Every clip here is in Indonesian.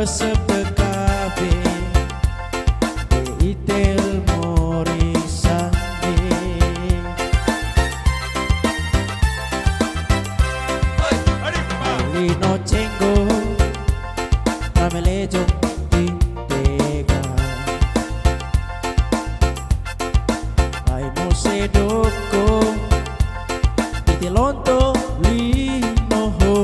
sepekabe itel morisande Lino cenggo ramelejo di tega Ai mo sedoko itilonto lino ho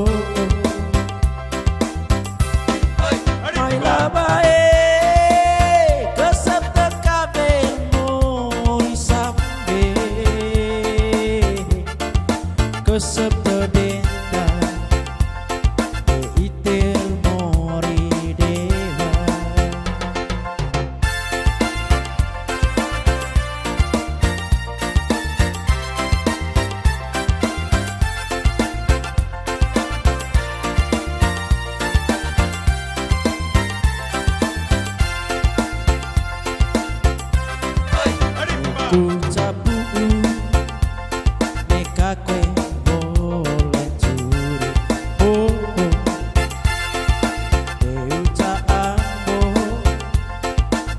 Mai labae kesep tekabe morisambe kesep tebenda itil mori dewa ku capu neka kue boleh curi Deuca ambo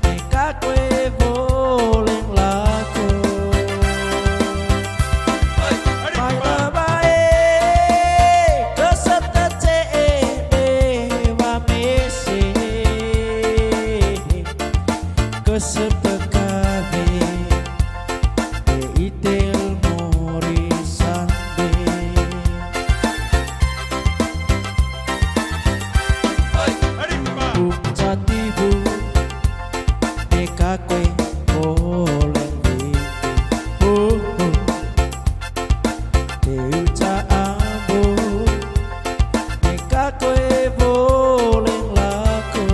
neka kue boleh laku Mai labae kesep tece dewa mese kesep tekabe itel morisande Jatibu deka kue boleh biku Deuca ambo deka kue boleh laku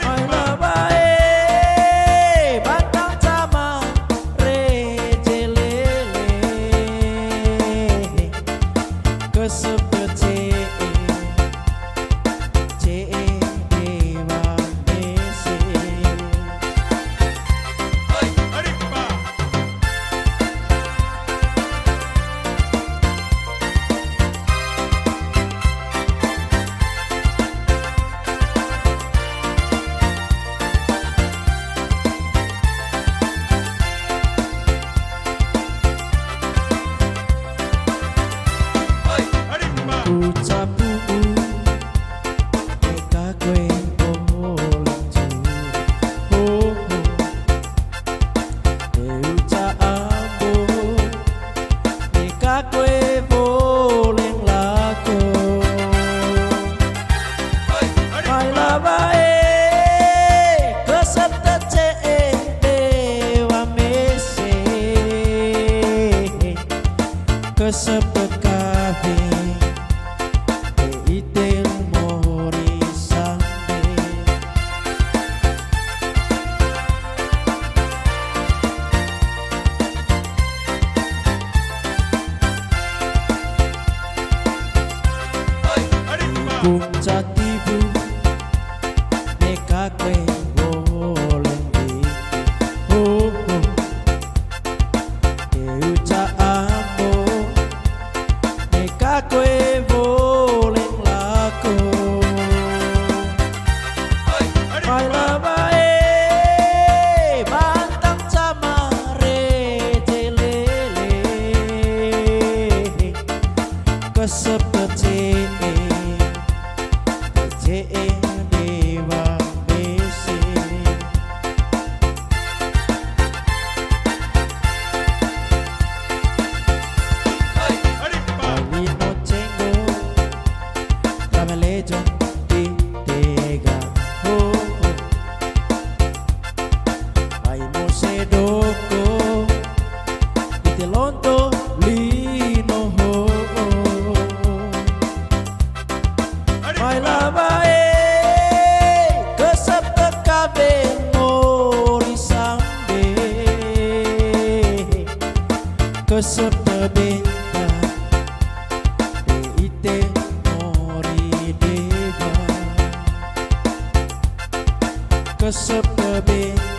Mai labae batang sama rejelele kesepece dewa mese ku capu neka kue boleh curi Deuca ambo neka kue boleh laku Mai labae kesep tece dewa mese kesep tekabe itel morisande Hukum jatibu neka kue boleh biku Deuca ambo neka kue boleh laku Mai labae bantang sama rejelele kesep tece dewa mese Lino cenggo ramelejo di tega Ai mo sedoko itilonto lino ho Mai labae kesep tekabe morisambe kesep tebenda itel mori dewa kesep tebenda